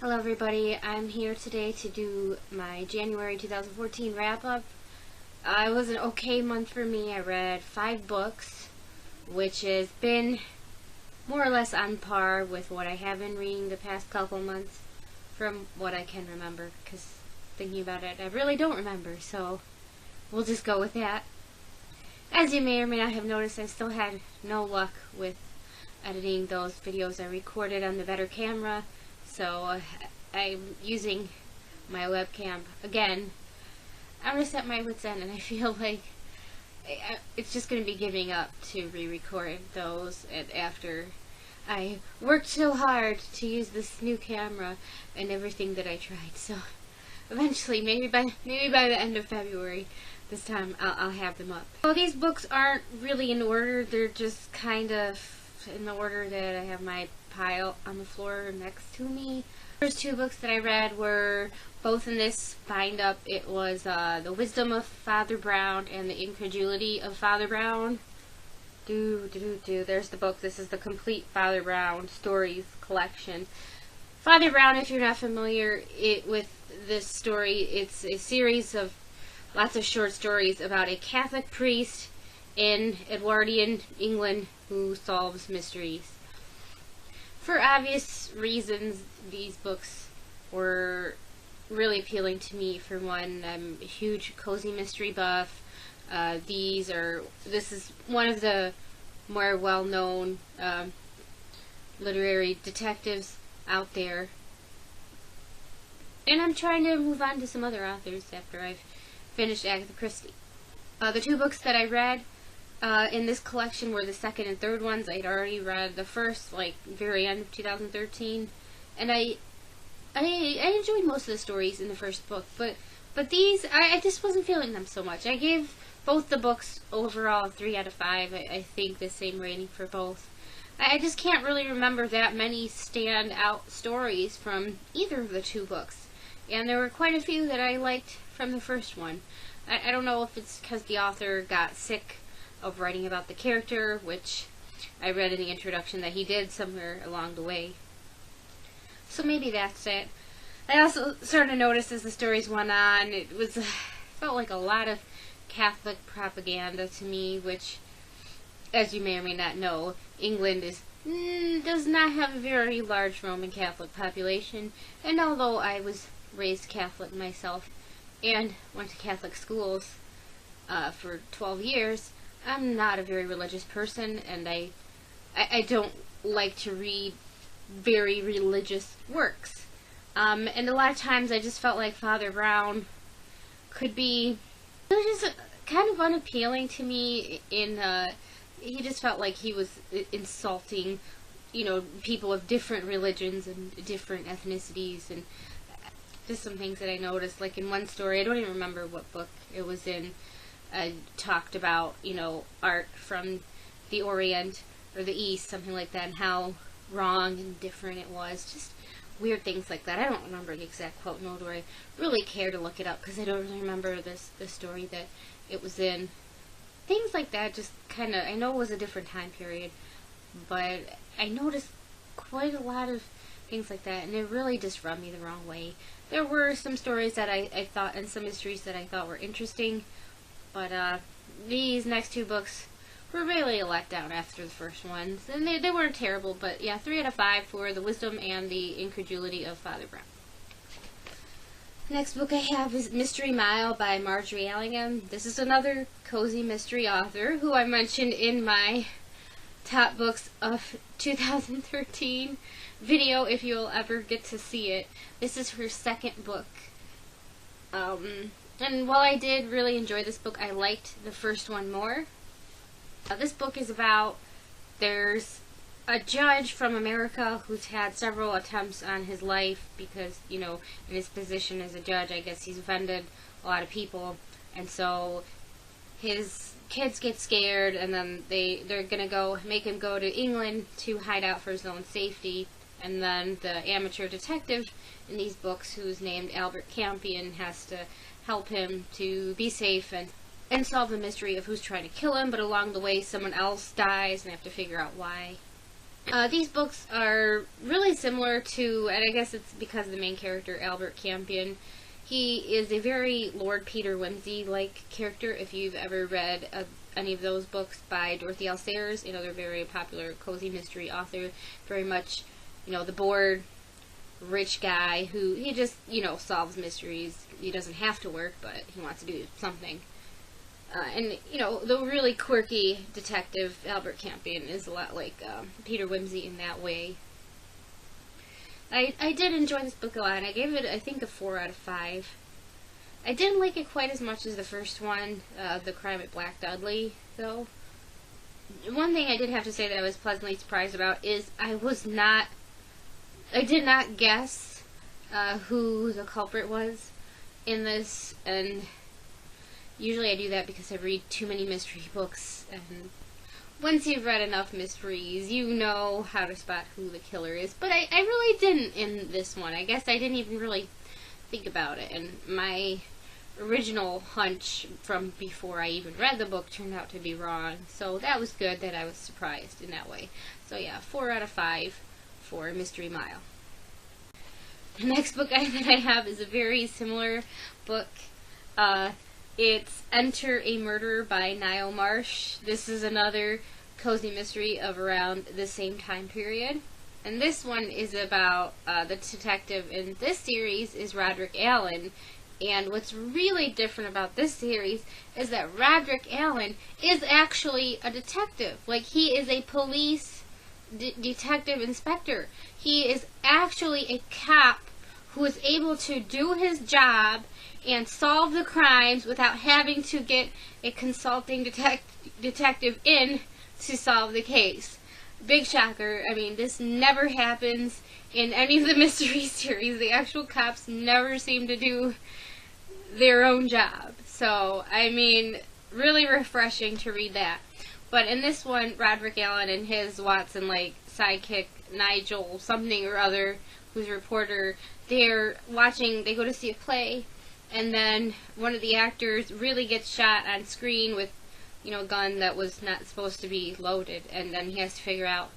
Hello everybody, I'm here today to do my January 2014 wrap-up. It was an okay month for me. I read 5 books, which has been more or less on par with what I have been reading the past couple months, from what I can remember, because thinking about it, I really don't remember, so we'll just go with that. As you may or may not have noticed, I still had no luck with editing those videos I recorded on the better camera. So I'm using my webcam again. I'm just at my wit's end, and I feel like it's just going to be giving up to re-record those after I worked so hard to use this new camera and everything that I tried. So eventually, maybe by the end of February, this time I'll have them up. So these books aren't really in order. They're just kind of in the order that I have my pile on the floor next to me. The first 2 books that I read were both in this bind up. It was The Wisdom of Father Brown and The Incredulity of Father Brown. There's the book. This is the complete Father Brown stories collection. Father Brown, if you're not familiar with this story, it's a series of lots of short stories about a Catholic priest in Edwardian England who solves mysteries. For obvious reasons, these books were really appealing to me. For one, I'm a huge cozy mystery buff. This is one of the more well-known literary detectives out there. And I'm trying to move on to some other authors after I've finished Agatha Christie. The 2 books that I read in this collection were the second and third ones. I'd already read the first, very end of 2013, and I enjoyed most of the stories in the first book, but these, I just wasn't feeling them so much. I gave both the books overall 3 out of 5, I think the same rating for both. I just can't really remember that many stand-out stories from either of the 2 books, and there were quite a few that I liked from the first one. I don't know if it's because the author got sick of writing about the character, which I read in the introduction that he did somewhere along the way. So maybe that's it. I also started to notice as the stories went on, felt like a lot of Catholic propaganda to me, which, as you may or may not know, England does not have a very large Roman Catholic population, and although I was raised Catholic myself and went to Catholic schools for 12 years, I'm not a very religious person, and I don't like to read very religious works. And a lot of times I just felt like Father Brown could be, it was just kind of unappealing to me he just felt like he was insulting, people of different religions and different ethnicities, and just some things that I noticed, like in one story, I don't even remember what book it was in, talked about, art from the Orient or the East, something like that, and how wrong and different it was. Just weird things like that. I don't remember the exact quote, nor do I really care to look it up, because I don't really remember the story that it was in. Things like that just kind of, I know it was a different time period, but I noticed quite a lot of things like that, and it really just rubbed me the wrong way. There were some stories that I thought, and some mysteries that I thought were interesting, but these next 2 books were really a letdown after the first ones. And they weren't terrible, but yeah, 3 out of 5 for The Wisdom and The Incredulity of Father Brown. Next book I have is Mystery Mile by Margery Allingham. This is another cozy mystery author who I mentioned in my top books of 2013 video, if you'll ever get to see it. This is her second book. And while I did really enjoy this book, I liked the first one more. This book is about, there's a judge from America who's had several attempts on his life because, in his position as a judge, I guess he's offended a lot of people, and so his kids get scared, and then they're gonna make him go to England to hide out for his own safety, and then the amateur detective in these books, who's named Albert Campion, has to help him to be safe and solve the mystery of who's trying to kill him, but along the way someone else dies and they have to figure out why. These books are really similar to, and I guess it's because the main character, Albert Campion, he is a very Lord Peter Wimsey-like character. If you've ever read any of those books by Dorothy L. Sayers, they're very popular cozy mystery author, very much, the bored, rich guy who, he just, solves mysteries. He doesn't have to work, but he wants to do something. And, the really quirky detective, Albert Campion, is a lot like Peter Wimsey in that way. I did enjoy this book a lot, and I gave it, I think, a 4 out of 5. I didn't like it quite as much as the first one, The Crime at Black Dudley, though. One thing I did have to say that I was pleasantly surprised about is I did not guess who the culprit was in this, and usually I do that because I read too many mystery books, and once you've read enough mysteries, you know how to spot who the killer is. But I really didn't in this one. I guess I didn't even really think about it, and my original hunch from before I even read the book turned out to be wrong. So that was good that I was surprised in that way. So yeah, 4 out of 5 for Mystery Mile. The next book that I have is a very similar book. It's Enter a Murderer by Ngaio Marsh. This is another cozy mystery of around the same time period. And this one is about the detective in this series is Roderick Allen. And what's really different about this series is that Roderick Allen is actually a detective. Like, he is a police detective inspector. He is actually a cop who is able to do his job and solve the crimes without having to get a consulting detective in to solve the case. Big shocker. I mean, this never happens in any of the mystery series. The actual cops never seem to do their own job. So, I mean, really refreshing to read that. But in this one, Roderick Allen and his Watson-like sidekick, Nigel something or other, who's a reporter, they go to see a play, and then one of the actors really gets shot on screen with, a gun that was not supposed to be loaded, and then he has to figure out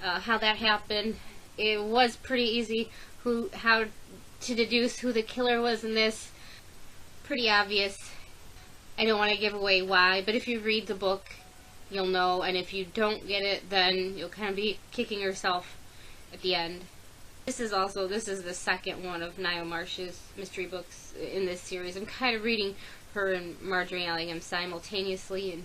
how that happened. It was pretty easy how to deduce who the killer was in this. Pretty obvious. I don't want to give away why, but if you read the book, you'll know, and if you don't get it, then you'll kind of be kicking yourself at the end. This is the second one of Ngaio Marsh's mystery books in this series. I'm kind of reading her and Margery Allingham simultaneously and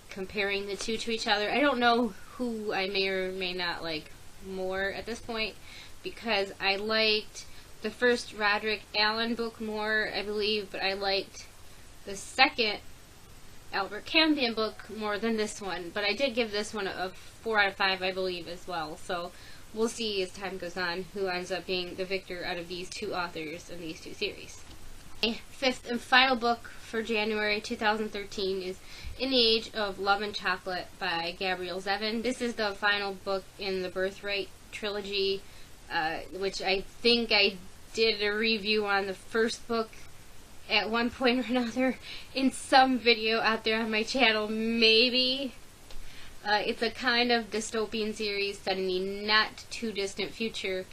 comparing the two to each other. I don't know who I may or may not like more at this point, because I liked the first Roderick Allen book more, I believe, but I liked the second Albert Campion book more than this one. But I did give this one a 4 out of 5, I believe, as well. So we'll see as time goes on who ends up being the victor out of these two authors in these two series. My fifth and final book for January 2013 is In the Age of Love and Chocolate by Gabrielle Zevin. This is the final book in the Birthright trilogy, which I think I did a review on the first book at one point or another in some video out there on my channel, maybe. It's a kind of dystopian series set in the not too distant future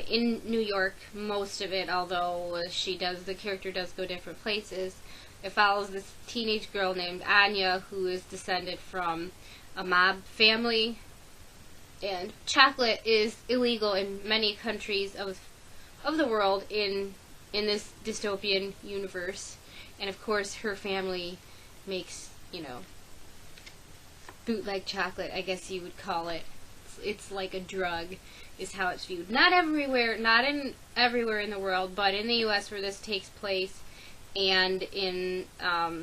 in New York, most of it, although the character does go different places. It follows this teenage girl named Anya who is descended from a mob family, and chocolate is illegal in many countries of the world in this dystopian universe. And of course her family makes, bootleg chocolate, I guess you would call it. It's like a drug, is how it's viewed. Not everywhere in the world, but in the US where this takes place, and in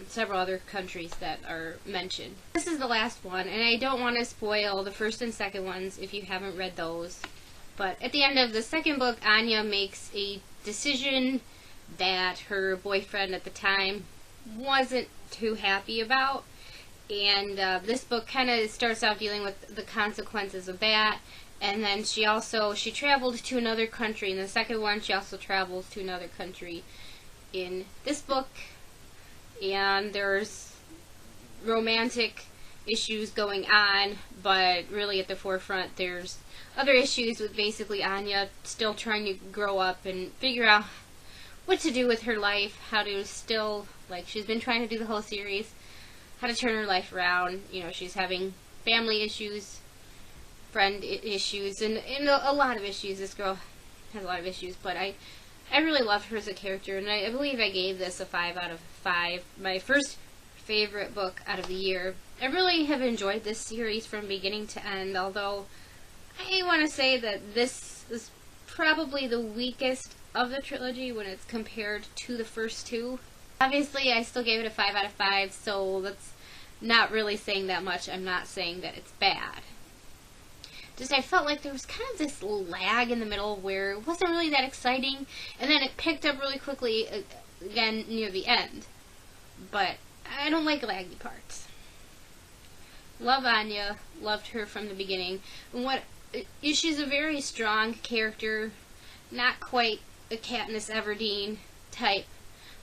several other countries that are mentioned. This is the last one, and I don't want to spoil the first and second ones if you haven't read those. But at the end of the second book, Anya makes a decision that her boyfriend at the time wasn't too happy about. And this book kind of starts out dealing with the consequences of that. And then she traveled to another country. In the second one, she also travels to another country in this book. And there's romantic issues going on, but really at the forefront there's other issues with basically Anya still trying to grow up and figure out what to do with her life, how to still, like, she's been trying to do the whole series, how to turn her life around. You know, she's having family issues, friend issues, and a lot of issues. This girl has a lot of issues, but I really loved her as a character, and I believe I gave this a 5 out of 5. My first favorite book out of the year. I really have enjoyed this series from beginning to end, although I want to say that this is probably the weakest of the trilogy when it's compared to the first two. Obviously, I still gave it a 5 out of 5, so that's not really saying that much. I'm not saying that it's bad. Just I felt like there was kind of this lag in the middle where it wasn't really that exciting, and then it picked up really quickly again near the end. But I don't like laggy parts. Love Anya, loved her from the beginning. And she's a very strong character, not quite a Katniss Everdeen type,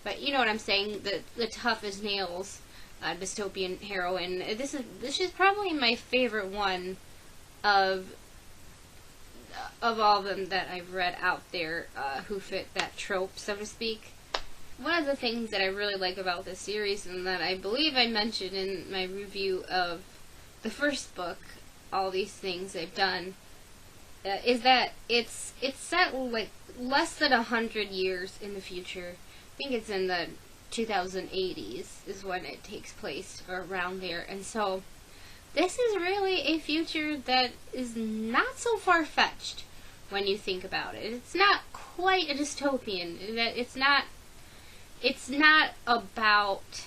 but you know what I'm saying, the tough as nails dystopian heroine. This is probably my favorite one of all of them that I've read out there who fit that trope, so to speak. One of the things that I really like about this series, and that I believe I mentioned in my review of the first book, All These Things They've Done, is that it's set like less than 100 years in the future. I think it's in the 2080s is when it takes place, or around there. And so this is really a future that is not so far-fetched when you think about it. It's not quite a dystopian. It's not about,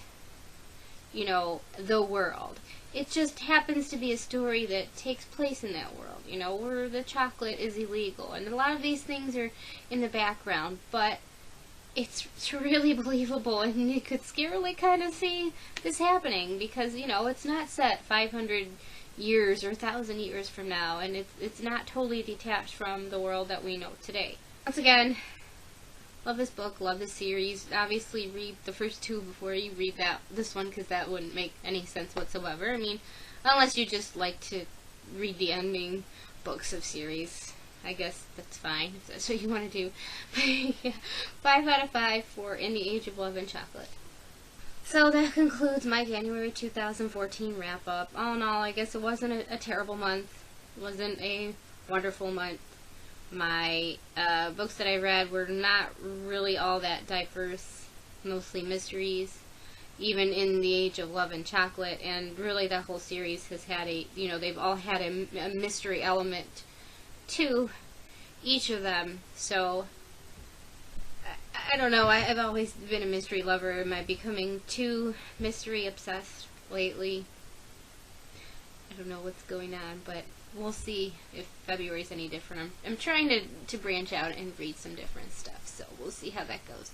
you know, the world. It just happens to be a story that takes place in that world, you know, where the chocolate is illegal. And a lot of these things are in the background, but it's really believable, and you could scarily kind of see this happening because, you know, it's not set 500 years or 1,000 years from now, and it's not totally detached from the world that we know today. Once again, love this book, love this series. Obviously read the first two before you read this one, because that wouldn't make any sense whatsoever. I mean, unless you just like to read the ending books of series. I guess that's fine, if that's what you want to do. But yeah, 5 out of 5 for In the Age of Love and Chocolate. So that concludes my January 2014 wrap-up. All in all, I guess it wasn't a terrible month. It wasn't a wonderful month. My books that I read were not really all that diverse, mostly mysteries, even In the Age of Love and Chocolate, and really that whole series has had they've all had a mystery element to each of them. So I don't know, I've always been a mystery lover. Am I becoming too mystery obsessed lately? I don't know what's going on, but we'll see if February's any different. I'm trying to branch out and read some different stuff, so we'll see how that goes.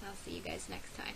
I'll see you guys next time.